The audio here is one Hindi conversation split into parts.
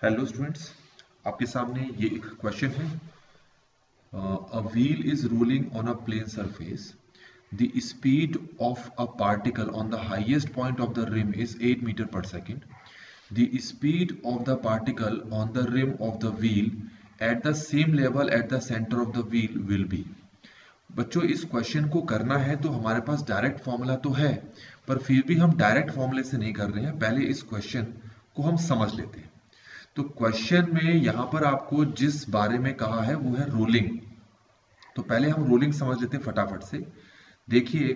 हेलो स्टूडेंट्स, आपके सामने ये एक क्वेश्चन है। A wheel is rolling on a plane surface. The speed of a particle on the highest point of the rim is 8 meter per second. The speed of the particle on the rim of the wheel at the same level at the center of the wheel will be. बच्चों, इस क्वेश्चन को करना है तो हमारे पास डायरेक्ट फॉर्मूला तो है, पर फिर भी हम डायरेक्ट फॉर्मूले से नहीं कर रहे हैं। पहले इस क्वेश्चन को हम समझ लेते हैं। तो क्वेश्चन में यहां पर आपको जिस बारे में कहा है वो है रोलिंग। तो पहले हम रोलिंग समझ लेते हैं फटाफट से। देखिए,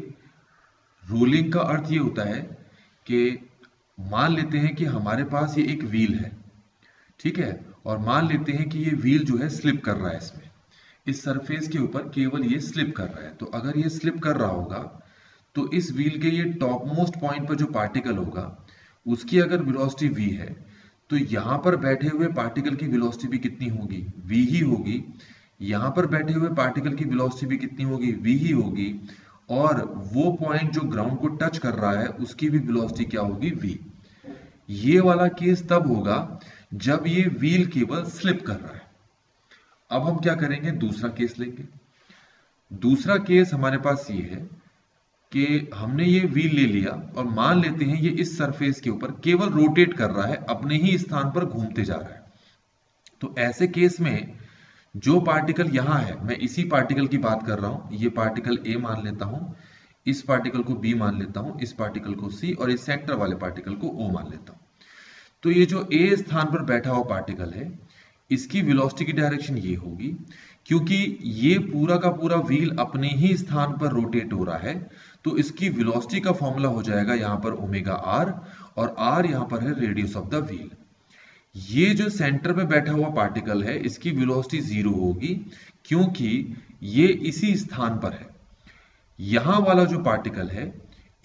रोलिंग का अर्थ ये होता है कि मान लेते हैं कि हमारे पास ये एक व्हील है, ठीक है, और मान लेते हैं कि ये व्हील जो है स्लिप कर रहा है, इसमें इस सरफेस के ऊपर केवल ये स्लिप कर रहा है। तो अगर ये स्लिप कर रहा होगा तो इस व्हील के ये टॉप मोस्ट पॉइंट पर जो पार्टिकल होगा उसकी अगर वेलोसिटी v है, तो यहां पर बैठे हुए पार्टिकल की वेलोसिटी भी कितनी होगी? v ही होगी। यहां पर बैठे हुए पार्टिकल की वेलोसिटी भी कितनी होगी? v ही होगी। और वो पॉइंट जो ग्राउंड को टच कर रहा है उसकी भी वेलोसिटी क्या होगी? v। ये वाला केस तब होगा जब ये व्हील केवल स्लिप कर रहा है। अब हम क्या करेंगे? दूसरा केस लेंगे। दूसरा केस हमारे पास ये है कि हमने ये व्हील ले लिया और मान लेते हैं ये इस सरफेस के ऊपर केवल रोटेट कर रहा है, अपने ही स्थान पर घूमते जा रहा है। तो ऐसे केस में जो पार्टिकल यहां है, मैं इसी पार्टिकल की बात कर रहा हूं, ये पार्टिकल ए मान लेता हूं, इस पार्टिकल को बी मान लेता हूं, इस पार्टिकल को सी और इस सेंटर वाले पार्टिकल को ओ मान लेता हूं। तो ये जो ए स्थान पर बैठा हुआ पार्टिकल है, इसकी वेलोसिटी की डायरेक्शन ये होगी। क्योंकि ये पूरा का पूरा व्हील अपने ही स्थान पर रोटेट हो रहा है, तो इसकी वेलोसिटी का फॉर्मूला हो जाएगा यहां पर ओमेगा आर, और आर यहां पर है रेडियस ऑफ द व्हील। ये जो सेंटर में बैठा हुआ पार्टिकल है इसकी वेलोसिटी जीरो होगी, क्योंकि ये इसी स्थान पर है। यहां वाला जो पार्टिकल है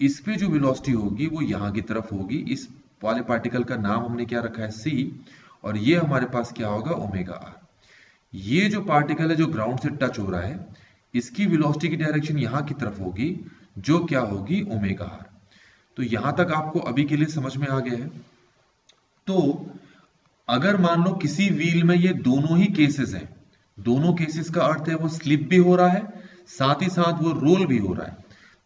इस पे जो वेलोसिटी होगी वो यहां की तरफ होगी। इस वाले पार्टिकल का नाम हमने क्या रखा है? सी। और ये हमारे पास क्या होगा? Omega R. ये जो पार्टिकल है जो ग्राउंड से टच हो रहा है, इसकी वेलोसिटी की डायरेक्शन यहां की तरफ होगी, जो क्या होगी? Omega R. तो यहां तक आपको अभी के लिए समझ में आ गया है। तो अगर मान लो किसी व्हील में ये दोनों ही केसेस हैं, दोनों केसेस का अर्थ है वो स्लिप भी हो रहा है, साथ ही साथ वो रोल भी हो रहा है,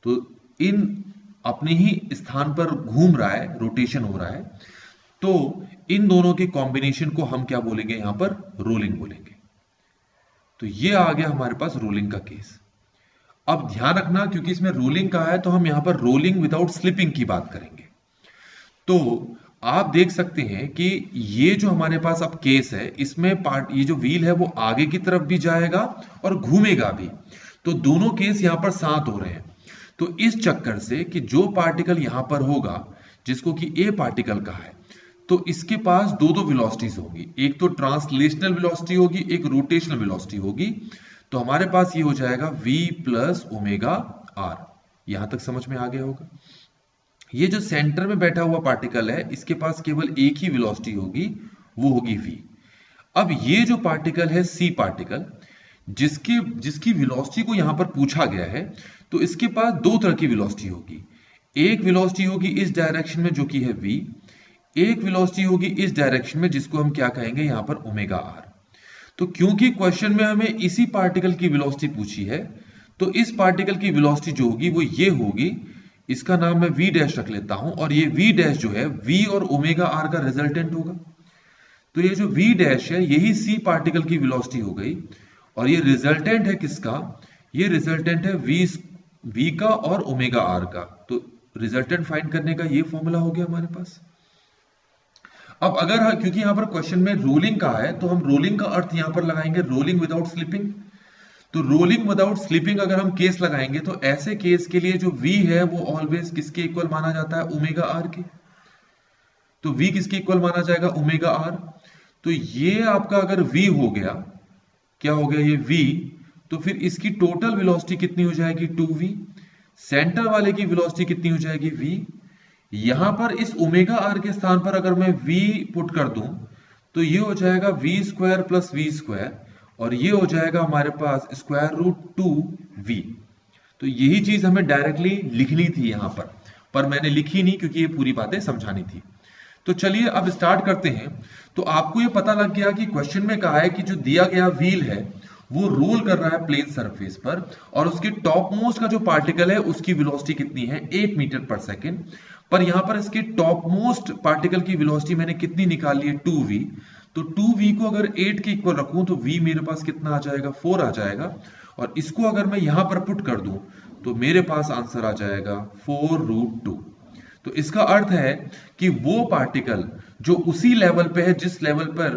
तो इन अपने ही स्थान पर घूम रहा है, रोटेशन हो रहा है, तो इन दोनों के कॉम्बिनेशन को हम क्या बोलेंगे? यहां पर रोलिंग बोलेंगे। तो ये आ गया हमारे पास रोलिंग का केस। अब ध्यान रखना, क्योंकि इसमें रोलिंग का है तो हम यहां पर रोलिंग विदाउट स्लिपिंग की बात करेंगे। तो आप देख सकते हैं कि ये जो हमारे पास अब केस है, इसमें ये जो व्हील है वो आगे की तरफ भी जाएगा और घूमेगा भी। तो दोनों केस यहां पर साथ हो रहे हैं। तो इस चक्कर से कि जो पार्टिकल यहां पर होगा, जिसको कि ए पार्टिकल कहा है, तो इसके पास दो दो वेलोसिटीज होगी। एक तो ट्रांसलेशनल वेलोसिटी होगी, एक रोटेशनल वेलोसिटी होगी। तो हमारे पास ये हो जाएगा v प्लस ओमेगा आर। यहां तक समझ में आ गया होगा। ये जो सेंटर में बैठा हुआ पार्टिकल है इसके पास केवल एक ही वेलोसिटी होगी, वो होगी v। अब ये जो पार्टिकल है सी पार्टिकल, जिसकी वेलोसिटी को यहां पर पूछा गया है, तो इसके पास दो तरह की वेलोसिटी होगी। एक वेलोसिटी होगी इस डायरेक्शन में जो कि है v, एक वेलोसिटी होगी इस डायरेक्शन में जिसको हम क्या कहेंगे यहां पर? Omega R. तो क्योंकि क्वेश्चन में हमें इसी पार्टिकल की वेलोसिटी पूछी है, तो इस पार्टिकल की वेलोसिटी जो होगी वो ये होगी, इसका नाम मैं v डैश रख लेता हूं, और ये v डैश जो है v और ओमेगा आर का रिजल्टेंट होगा। तो ये जो v डैश है यही c पार्टिकल की वेलोसिटी हो गई, और ये रिजल्टेंट है किसका? ये रिजल्टेंट है v का और ओमेगा आर का। तो रिजल्टेंट फाइंड करने का ये फॉर्मूला हो गया हमारे पास। अब अगर क्योंकि यहां पर क्वेश्चन में रोलिंग का है, तो हम रोलिंग का अर्थ यहां पर लगाएंगे रोलिंग विदाउट स्लिपिंग। तो रोलिंग विदाउट स्लिपिंग अगर हम केस लगाएंगे, तो ऐसे केस के लिए जो v है वो ऑलवेज किसके इक्वल माना जाता है? ओमेगा आर के। तो v किसके इक्वल माना जाएगा? Omega R. तो ये आपका अगर v हो गया, क्या हो गया ये v, तो फिर इसकी टोटल वेलोसिटी कितनी हो जाएगी? 2v। सेंटर वाले की वेलोसिटी कितनी हो जाएगी? v। यहां पर इस ओमेगा आर के स्थान पर अगर मैं v पुट कर दूं, तो ये हो जाएगा v square plus v square, और ये हो जाएगा हमारे पास स्क्वायर रूट 2v। तो यही चीज हमें डायरेक्टली लिखनी थी यहां पर मैंने लिखी नहीं, क्योंकि ये पूरी बातें समझानी थी। तो चलिए अब स्टार्ट करते हैं। तो आपको ये पता लग गया कि क्वेश्चन में कहा है कि जो दिया गया व्हील है वो रोल कर रहा है प्लेन सरफेस पर, और उसके टॉप मोस्ट का जो पार्टिकल है उसकी वेलोसिटी कितनी है, 8 मीटर पर सेकेंड। पर यहां पर इसके टॉप मोस्ट पार्टिकल की वेलोसिटी मैंने कितनी निकाली है, 2v। तो 2v को अगर 8 के इक्वल रखूं तो v मेरे पास कितना आ जाएगा, 4 आ जाएगा। और इसको अगर मैं यहां पर पुट कर दूं तो मेरे पास आंसर आ जाएगा 4√2। तो इसका अर्थ है कि वो पार्टिकल जो उसी लेवल पे है जिस लेवल पर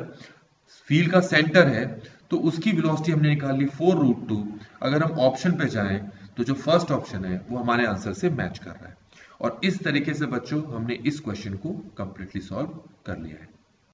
व्हील का सेंटर है, तो उसकी वेलोसिटी हमने निकाल ली 4√2। अगर हम ऑप्शन पे जाएं तो जो फर्स्ट ऑप्शन है वो हमारे आंसर से मैच कर रहा है। और इस तरीके से बच्चों हमने इस क्वेश्चन को कंप्लीटली सॉल्व कर लिया है।